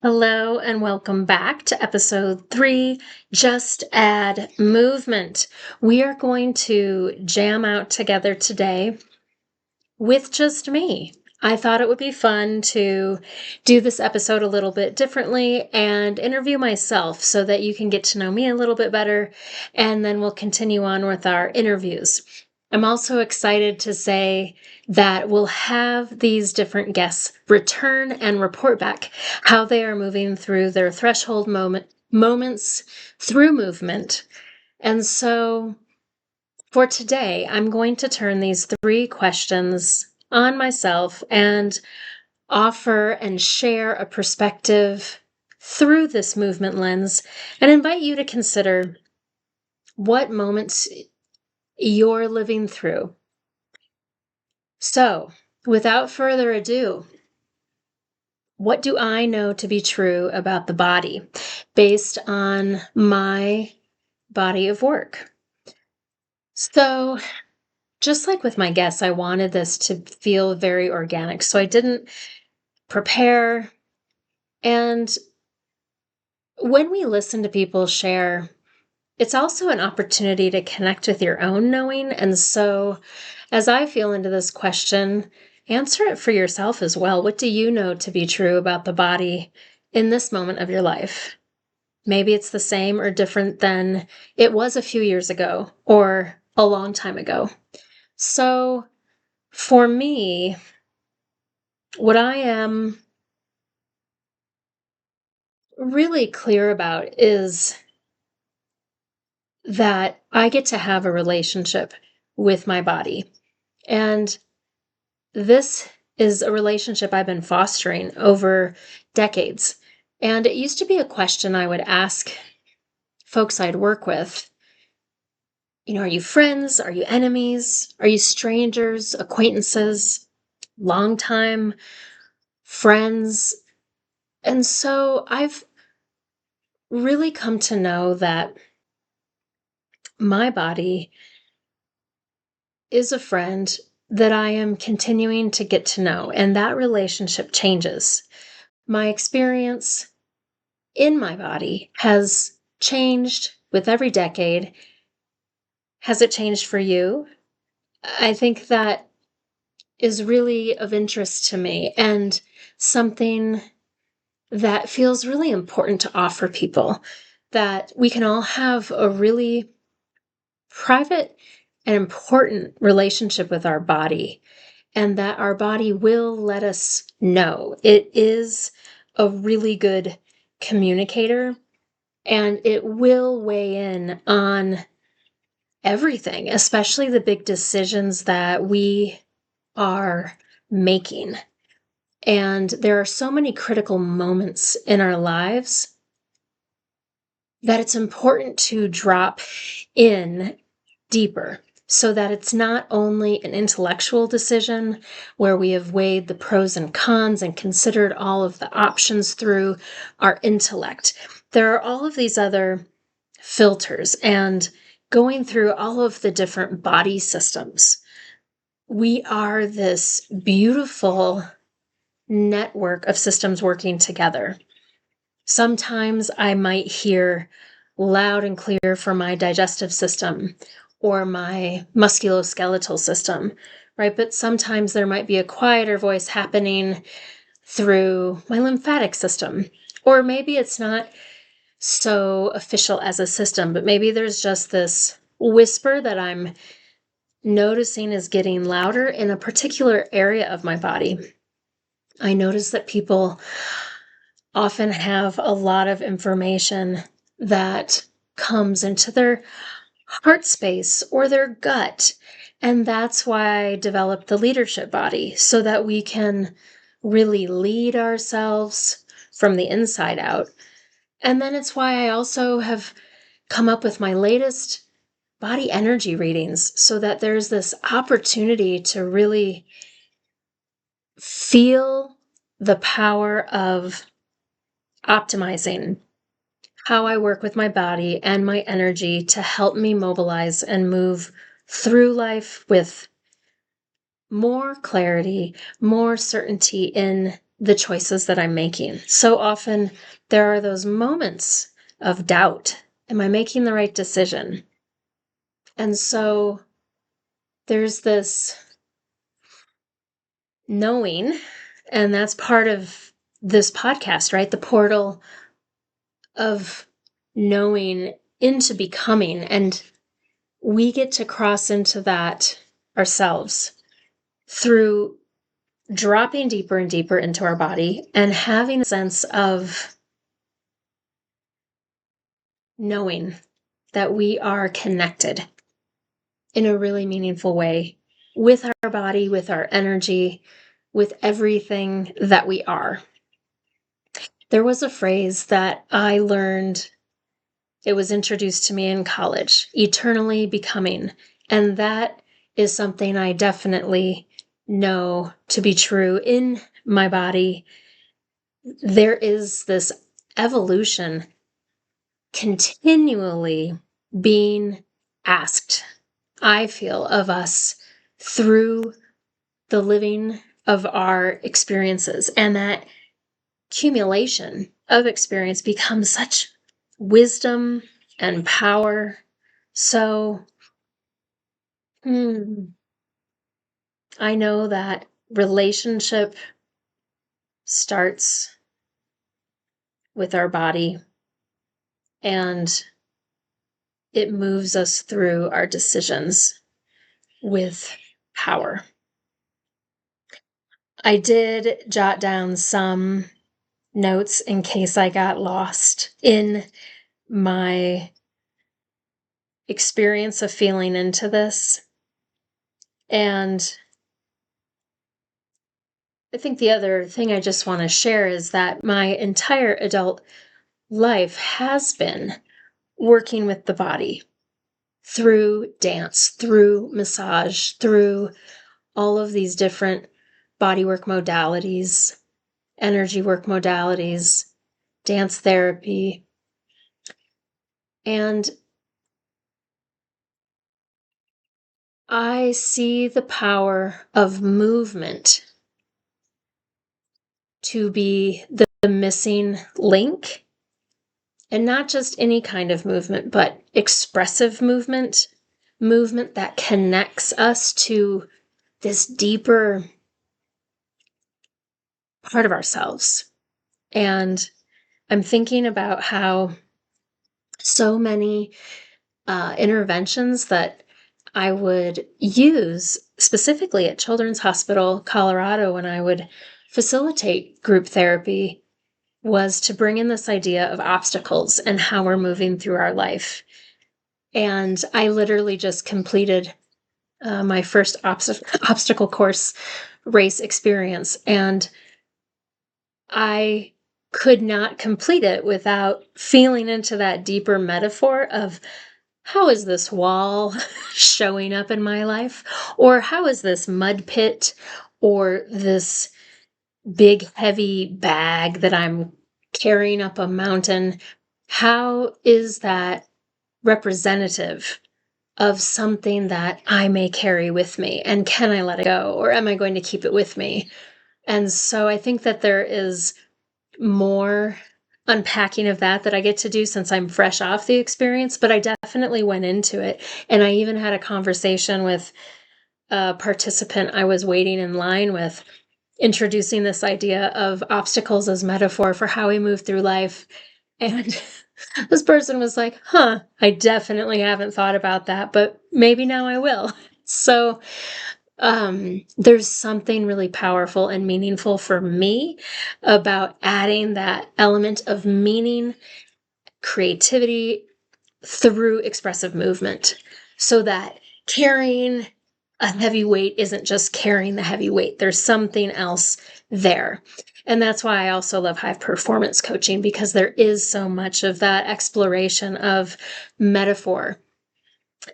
Hello and welcome back to episode 3, Just Add Movement. We are going to jam out together today with just me. I thought it would be fun to do this episode a little bit differently and interview myself so that you can get to know me a little bit better, and then we'll continue on with our interviews. I'm also excited to say that we'll have these different guests return and report back how they are moving through their threshold moments through movement. And so for today, I'm going to turn these 3 questions on myself and offer and share a perspective through this movement lens and invite you to consider what moments you're living through. So, without further ado, what do I know to be true about the body based on my body of work? So, just like with my guests, I wanted this to feel very organic. So I didn't prepare. And when we listen to people share, it's also an opportunity to connect with your own knowing. And so as I feel into this question, answer it for yourself as well. What do you know to be true about the body in this moment of your life? Maybe it's the same or different than it was a few years ago or a long time ago. So for me, what I am really clear about is that I get to have a relationship with my body. And this is a relationship I've been fostering over decades. And it used to be a question I would ask folks I'd work with. Are you friends? Are you enemies? Are you strangers, acquaintances, longtime friends? And so I've really come to know that my body is a friend that I am continuing to get to know, and that relationship changes. My experience in my body has changed with every decade. Has it changed for you? I think that is really of interest to me and something that feels really important to offer people, that we can all have a really private and important relationship with our body, and that our body will let us know. It is a really good communicator, and it will weigh in on everything, especially the big decisions that we are making. And there are so many critical moments in our lives that it's important to drop in deeper so that it's not only an intellectual decision where we have weighed the pros and cons and considered all of the options through our intellect. There are all of these other filters, and going through all of the different body systems, we are this beautiful network of systems working together. Sometimes I might hear loud and clear from my digestive system or my musculoskeletal system, right? But sometimes there might be a quieter voice happening through my lymphatic system. Or maybe it's not so official as a system, but maybe there's just this whisper that I'm noticing is getting louder in a particular area of my body. I notice that people often have a lot of information that comes into their heart space or their gut. And that's why I developed the leadership body, so that we can really lead ourselves from the inside out. And then it's why I also have come up with my latest body energy readings, so that there's this opportunity to really feel the power of optimizing how I work with my body and my energy to help me mobilize and move through life with more clarity, more certainty in the choices that I'm making. So often there are those moments of doubt. Am I making the right decision? And so there's this knowing, and that's part of this podcast, right? The portal of knowing into becoming. And we get to cross into that ourselves through dropping deeper and deeper into our body and having a sense of knowing that we are connected in a really meaningful way with our body, with our energy, with everything that we are. There was a phrase that I learned, it was introduced to me in college, eternally becoming. And that is something I definitely know to be true in my body. There is this evolution continually being asked, I feel, of us through the living of our experiences. And that accumulation of experience becomes such wisdom and power. So, I know that relationship starts with our body and it moves us through our decisions with power. I did jot down some notes in case I got lost in my experience of feeling into this. And I think the other thing I just want to share is that my entire adult life has been working with the body through dance, through massage, through all of these different bodywork modalities, energy work modalities, dance therapy. And I see the power of movement to be the missing link, and not just any kind of movement, but expressive movement, movement that connects us to this deeper part of ourselves. And I'm thinking about how so many interventions that I would use specifically at Children's Hospital Colorado when I would facilitate group therapy was to bring in this idea of obstacles and how we're moving through our life. And I literally just completed my first obstacle course race experience, and I could not complete it without feeling into that deeper metaphor of how is this wall showing up in my life? Or how is this mud pit or this big heavy bag that I'm carrying up a mountain? How is that representative of something that I may carry with me? And can I let it go? Or am I going to keep it with me? And so I think that there is more unpacking of that I get to do since I'm fresh off the experience, but I definitely went into it. And I even had a conversation with a participant I was waiting in line with, introducing this idea of obstacles as metaphor for how we move through life. And this person was like, I definitely haven't thought about that, but maybe now I will. So there's something really powerful and meaningful for me about adding that element of meaning, creativity through expressive movement, so that carrying a heavy weight isn't just carrying the heavy weight. There's something else there. And that's why I also love high performance coaching, because there is so much of that exploration of metaphor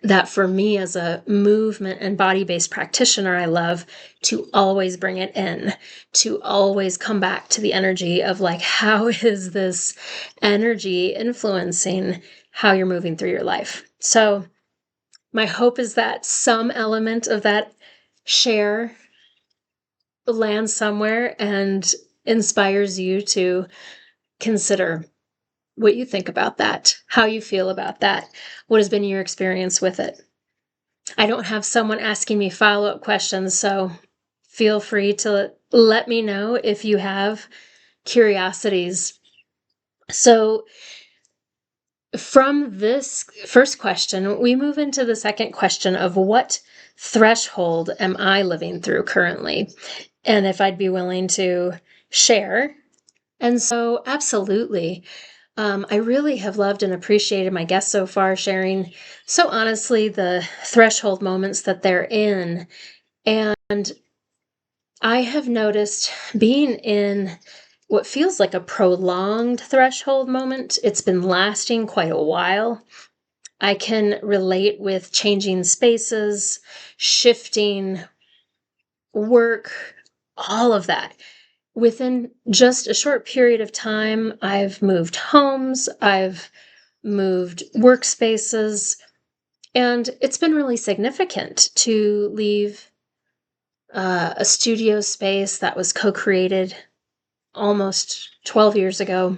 that for me as a movement and body-based practitioner, I love to always bring it in, to always come back to the energy of like, how is this energy influencing how you're moving through your life? So my hope is that some element of that share lands somewhere and inspires you to consider what you think about that, how you feel about that, what has been your experience with it. I don't have someone asking me follow-up questions, so feel free to let me know if you have curiosities. So from this first question, we move into the second question of what threshold am I living through currently? And if I'd be willing to share. And so, absolutely. I really have loved and appreciated my guests so far sharing so honestly the threshold moments that they're in. And I have noticed being in what feels like a prolonged threshold moment, it's been lasting quite a while. I can relate with changing spaces, shifting work, all of that. Within just a short period of time, I've moved homes, I've moved workspaces, and it's been really significant to leave a studio space that was co-created almost 12 years ago,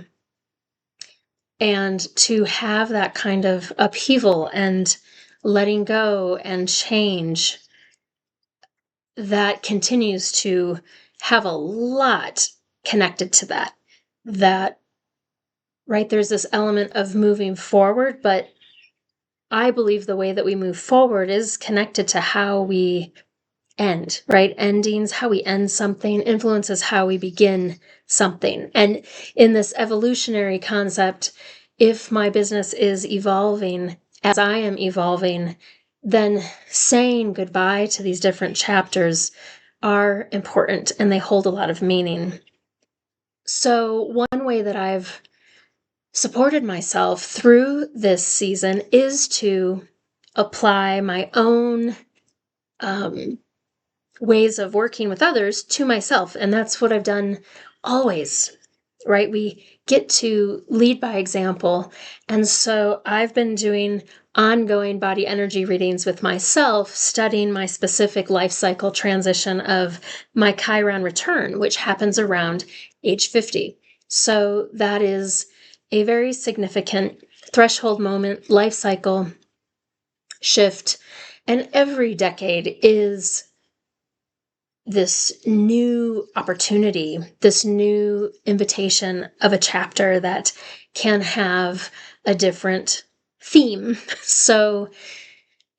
and to have that kind of upheaval and letting go and change that continues to have a lot connected to that. That, right, there's this element of moving forward, but I believe the way that we move forward is connected to how we end, right? Endings, how we end something influences how we begin something. And in this evolutionary concept, if my business is evolving as I am evolving, then saying goodbye to these different chapters are important and they hold a lot of meaning. So, one way that I've supported myself through this season is to apply my own ways of working with others to myself. And that's what I've done always, right? We get to lead by example. And so I've been doing ongoing body energy readings with myself, studying my specific life cycle transition of my Chiron return, which happens around age 50. So that is a very significant threshold moment, life cycle shift. And every decade is this new opportunity, this new invitation of a chapter that can have a different theme. So,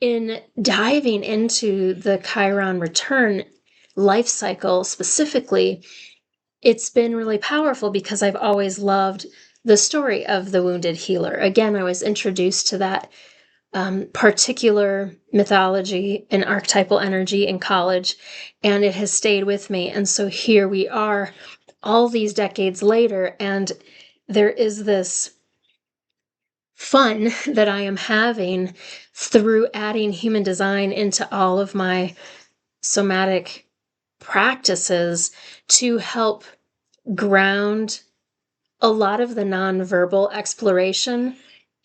in diving into the Chiron return life cycle specifically, it's been really powerful because I've always loved the story of the wounded healer. Again, I was introduced to that particular mythology and archetypal energy in college, and it has stayed with me. And so here we are all these decades later, and there is this fun that I am having through adding human design into all of my somatic practices to help ground a lot of the nonverbal exploration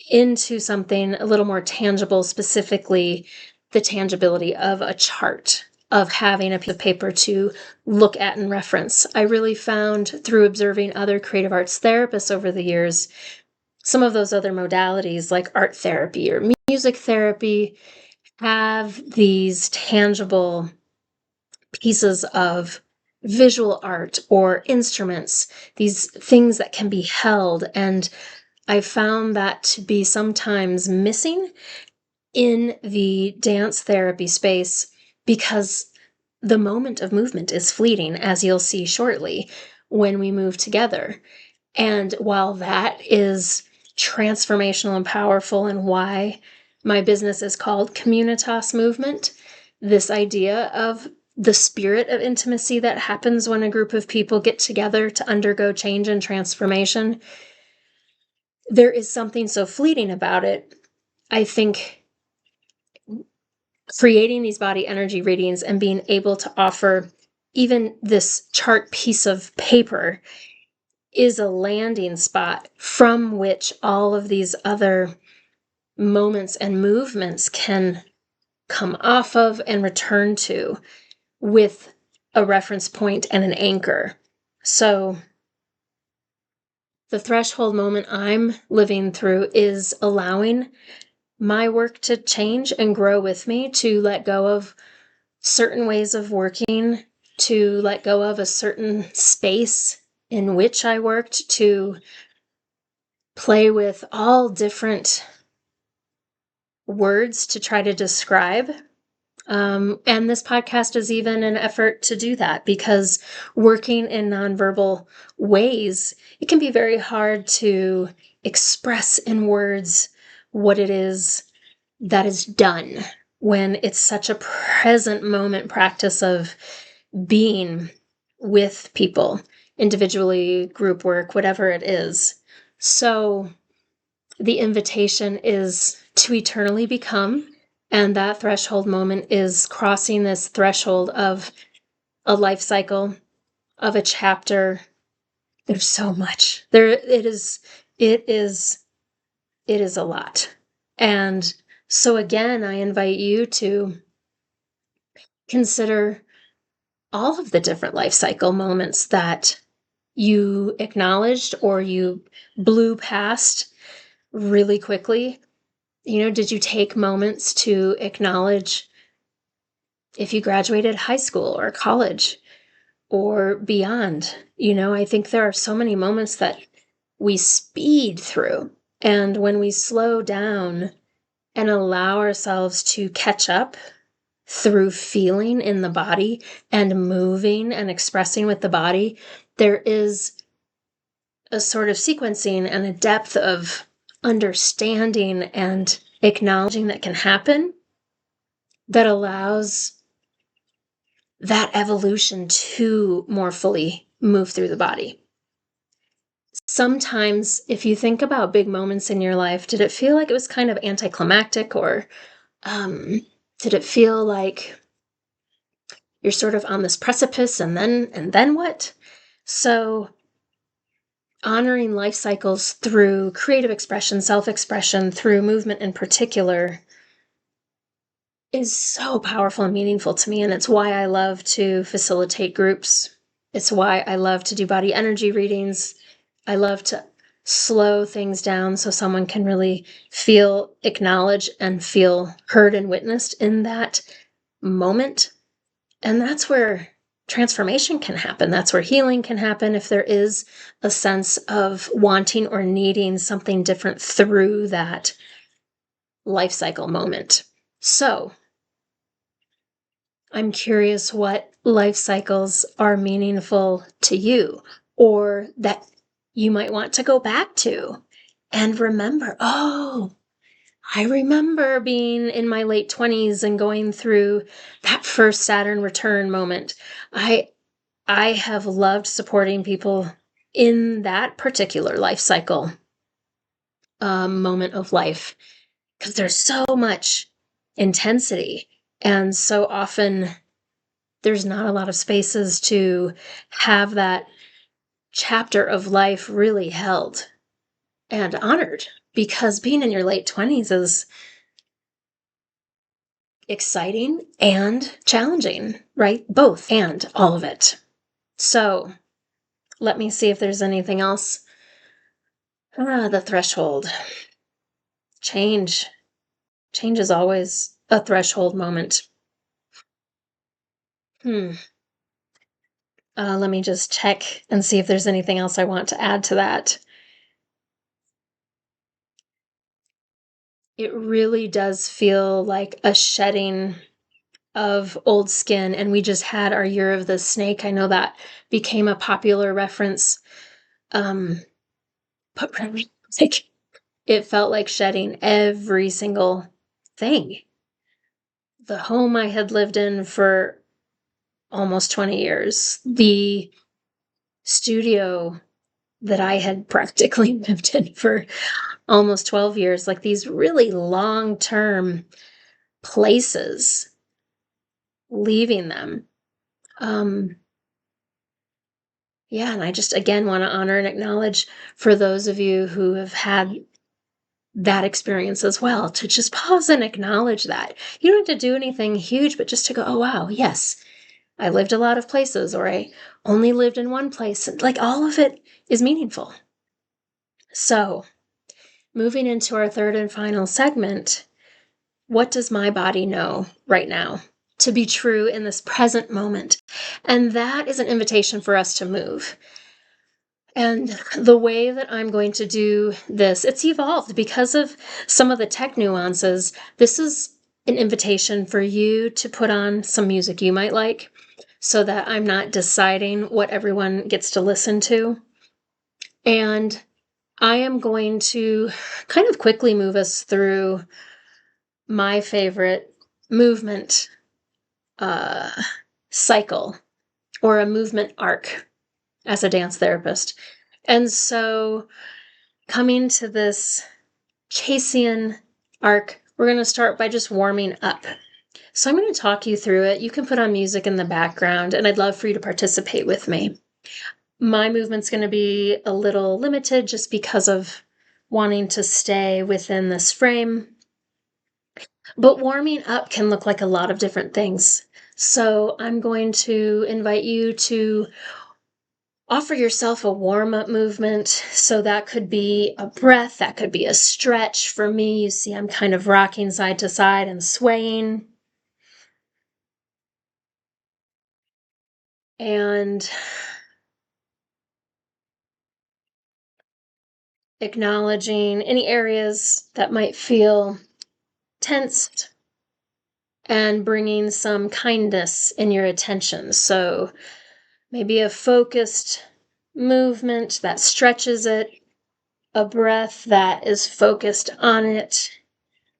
into something a little more tangible, specifically the tangibility of a chart, of having a piece of paper to look at and reference. I really found through observing other creative arts therapists over the years, some of those other modalities like art therapy or music therapy have these tangible pieces of visual art or instruments, these things that can be held. And I found that to be sometimes missing in the dance therapy space because the moment of movement is fleeting, as you'll see shortly when we move together. And while that is transformational and powerful, and why my business is called Communitas Movement, this idea of the spirit of intimacy that happens when a group of people get together to undergo change and transformation, there is something so fleeting about it. I think creating these body energy readings and being able to offer even this chart piece of paper is a landing spot from which all of these other moments and movements can come off of and return to with a reference point and an anchor. So the threshold moment I'm living through is allowing my work to change and grow with me, to let go of certain ways of working, to let go of a certain space in which I worked, to play with all different words to try to describe. And this podcast is even an effort to do that, because working in nonverbal ways, it can be very hard to express in words what it is that is done when it's such a present moment practice of being with people, individually, group work, whatever it is. So the invitation is to eternally become, and that threshold moment is crossing this threshold of a life cycle, of a chapter. There's so much. It is a lot. And so again, I invite you to consider all of the different life cycle moments that you acknowledged or you blew past really quickly. Did you take moments to acknowledge if you graduated high school or college or beyond? I think there are so many moments that we speed through. And when we slow down and allow ourselves to catch up through feeling in the body and moving and expressing with the body, there is a sort of sequencing and a depth of understanding and acknowledging that can happen that allows that evolution to more fully move through the body. Sometimes, if you think about big moments in your life, did it feel like it was kind of anticlimactic, or did it feel like you're sort of on this precipice and then what? So honoring life cycles through creative expression, self-expression, through movement in particular, is so powerful and meaningful to me. And it's why I love to facilitate groups. It's why I love to do body energy readings. I love to slow things down so someone can really feel acknowledged and feel heard and witnessed in that moment. And that's where transformation can happen. That's where healing can happen, if there is a sense of wanting or needing something different through that life cycle moment. So I'm curious what life cycles are meaningful to you, or that you might want to go back to and remember, oh, I remember being in my late 20s and going through that first Saturn return moment. I have loved supporting people in that particular life cycle moment of life, because there's so much intensity, and so often there's not a lot of spaces to have that chapter of life really held and honored, because being in your late 20s is exciting and challenging, right? Both and all of it. So let me see if there's anything else. The threshold. Change. Change is always a threshold moment. Let me just check and see if there's anything else I want to add to that. It really does feel like a shedding of old skin, and we just had our year of the snake. I know that became a popular reference. But really, like, it felt like shedding every single thing. The home I had lived in for almost 20 years, the studio that I had practically lived in for almost 12 years, like these really long-term places, leaving them. Yeah, and I just, again, want to honor and acknowledge, for those of you who have had that experience as well, to just pause and acknowledge that. You don't have to do anything huge, but just to go, oh, wow, yes, I lived a lot of places, or I only lived in one place. Like, all of it is meaningful. So, moving into our third and final segment, what does my body know right now to be true in this present moment? And that is an invitation for us to move. And the way that I'm going to do this, it's evolved because of some of the tech nuances. This is an invitation for you to put on some music you might like, so that I'm not deciding what everyone gets to listen to. And I am going to kind of quickly move us through my favorite movement cycle, or a movement arc, as a dance therapist. And so, coming to this Chasian arc, we're going to start by just warming up. So I'm going to talk you through it. You can put on music in the background, and I'd love for you to participate with me. My movement's going to be a little limited just because of wanting to stay within this frame. But warming up can look like a lot of different things. So I'm going to invite you to offer yourself a warm-up movement. So that could be a breath, that could be a stretch. For me, you see I'm kind of rocking side to side and swaying. And acknowledging any areas that might feel tensed, and bringing some kindness in your attention. So maybe a focused movement that stretches it, a breath that is focused on it,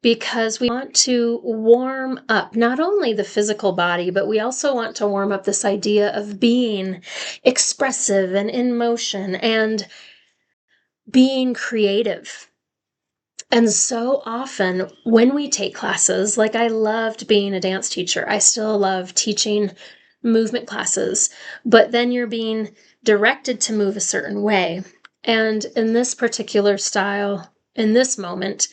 because we want to warm up not only the physical body, but we also want to warm up this idea of being expressive and in motion and being creative. And so often when we take classes, like I loved being a dance teacher, I still love teaching movement classes, but then you're being directed to move a certain way. And in this particular style, in this moment,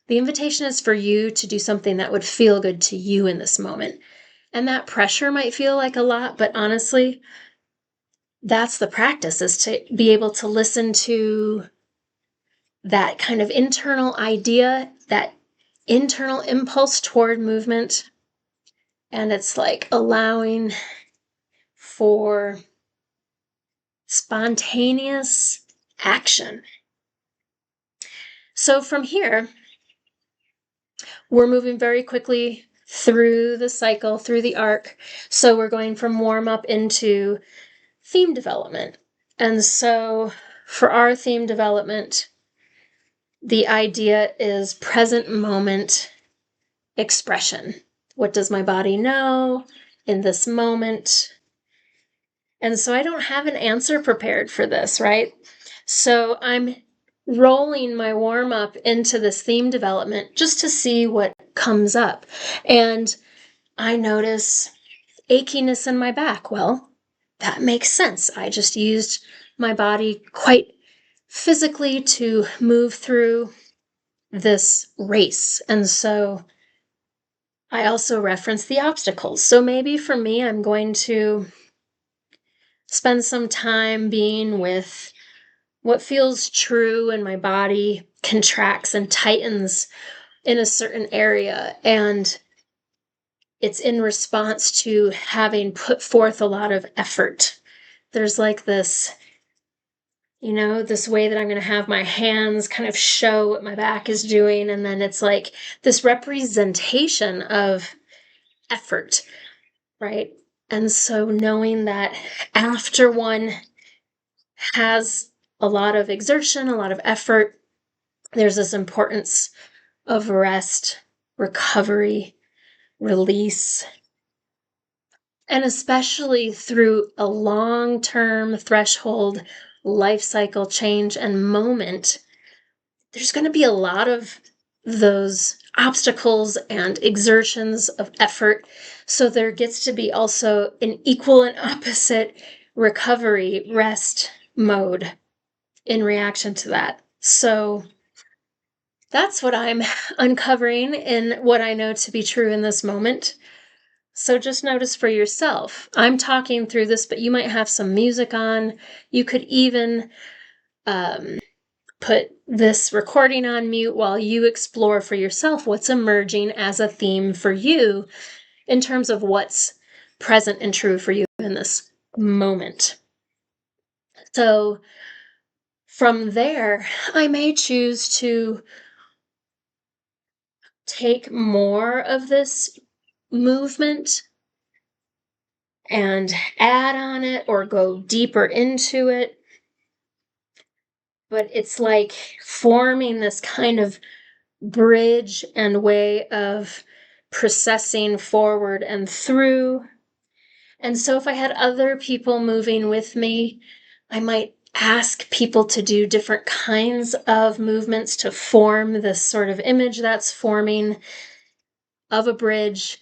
the invitation is for you to do something that would feel good to you in this moment. And that pressure might feel like a lot, but honestly, that's the practice, is to be able to listen to that kind of internal idea, that internal impulse toward movement. And it's like allowing for spontaneous action. So from here, we're moving very quickly through the cycle, through the arc. So we're going from warm up into theme development. And so for our theme development, the idea is present moment expression. What does my body know in this moment? And so I don't have an answer prepared for this, right? So I'm rolling my warm up into this theme development just to see what comes up. And I notice achiness in my back. Well, that makes sense. I just used my body quite physically to move through this race. And so I also reference the obstacles. So maybe for me, I'm going to spend some time being with what feels true, and my body contracts and tightens in a certain area. And it's in response to having put forth a lot of effort. There's like this, this way that I'm going to have my hands kind of show what my back is doing. And then it's like this representation of effort, right? And so knowing that after one has a lot of exertion, a lot of effort, there's this importance of rest, recovery, release, and especially through a long-term threshold life cycle change and moment, there's going to be a lot of those obstacles and exertions of effort. So there gets to be also an equal and opposite recovery, rest mode in reaction to that. So that's what I'm uncovering in what I know to be true in this moment. So just notice for yourself. I'm talking through this, but you might have some music on. You could even put this recording on mute while you explore for yourself what's emerging as a theme for you in terms of what's present and true for you in this moment. So from there, I may choose to take more of this movement and add on it or go deeper into it. But it's like forming this kind of bridge and way of processing forward and through. And so if I had other people moving with me, I might ask people to do different kinds of movements to form this sort of image that's forming of a bridge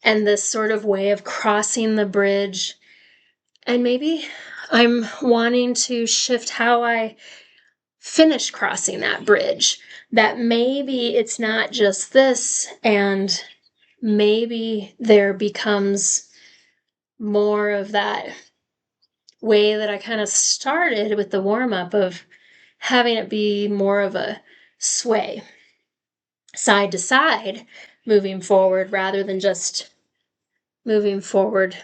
and this sort of way of crossing the bridge. And maybe I'm wanting to shift how I finish crossing that bridge, that maybe it's not just this, and maybe there becomes more of that way that I kind of started with the warm-up of having it be more of a sway side to side moving forward rather than just moving forward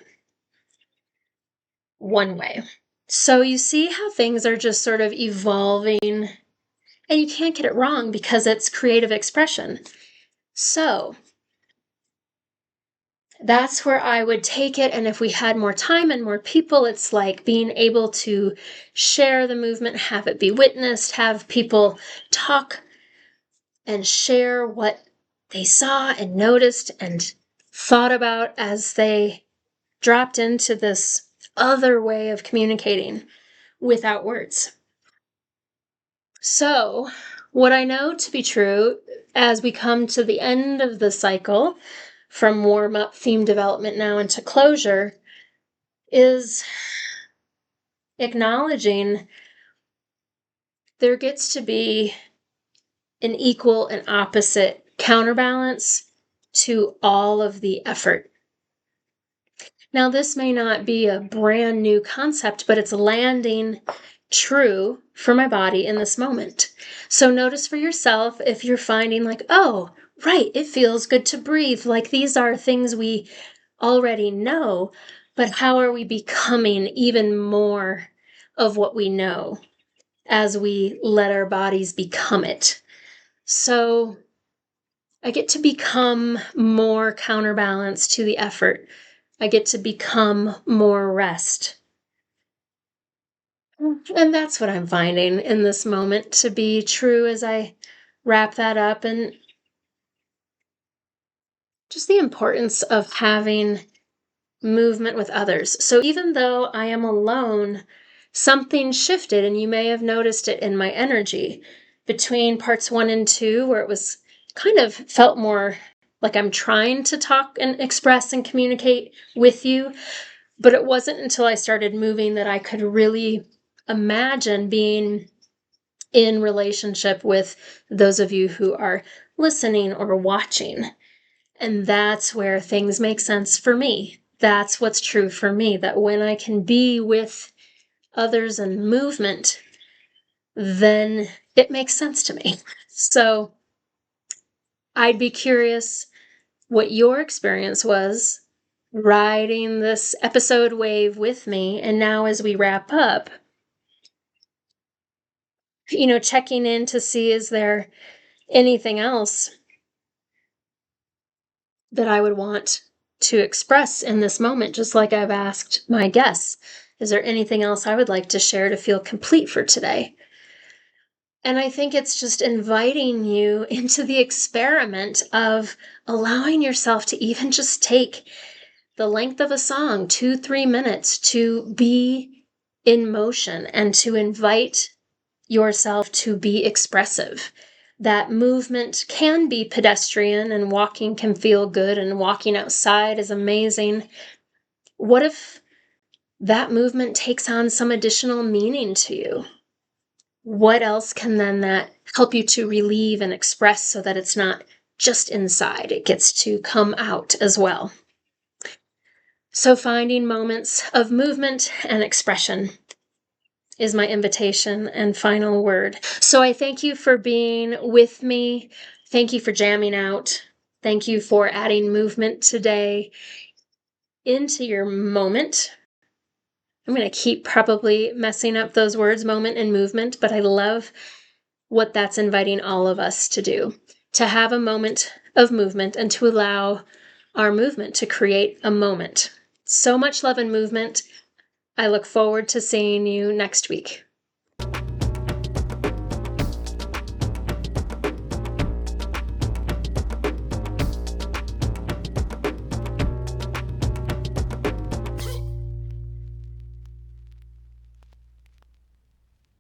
one way. So you see how things are just sort of evolving, and you can't get it wrong because it's creative expression. So that's where I would take it. And if we had more time and more people, it's like being able to share the movement, have it be witnessed, have people talk and share what they saw and noticed and thought about as they dropped into this other way of communicating without words. So, what I know to be true as we come to the end of the cycle from warm up theme development now into closure is acknowledging there gets to be an equal and opposite counterbalance to all of the effort. Now, this may not be a brand new concept, but it's landing true for my body in this moment. So notice for yourself if you're finding like, oh, right, it feels good to breathe. Like these are things we already know, but how are we becoming even more of what we know as we let our bodies become it? So I get to become more counterbalance to the effort. I get to become more rest. And that's what I'm finding in this moment to be true as I wrap that up, and just the importance of having movement with others. So even though I am alone, something shifted, and you may have noticed it in my energy between parts 1 and 2, where it was kind of felt more like I'm trying to talk and express and communicate with you. But it wasn't until I started moving that I could really imagine being in relationship with those of you who are listening or watching. And that's where things make sense for me. That's what's true for me, that when I can be with others and movement, then it makes sense to me. So I'd be curious what your experience was riding this episode wave with me. And now as we wrap up, checking in to see, is there anything else that I would want to express in this moment, just like I've asked my guests? Is there anything else I would like to share to feel complete for today? And I think it's just inviting you into the experiment of allowing yourself to even just take the length of a song, 2-3 minutes, to be in motion and to invite yourself to be expressive. That movement can be pedestrian and walking can feel good and walking outside is amazing. What if that movement takes on some additional meaning to you? What else can then that help you to relieve and express so that it's not just inside, it gets to come out as well? So finding moments of movement and expression is my invitation and final word. So I thank you for being with me. Thank you for jamming out. Thank you for adding movement today into your moment. I'm going to keep probably messing up those words, moment and movement, but I love what that's inviting all of us to do, to have a moment of movement and to allow our movement to create a moment. So much love and movement. I look forward to seeing you next week.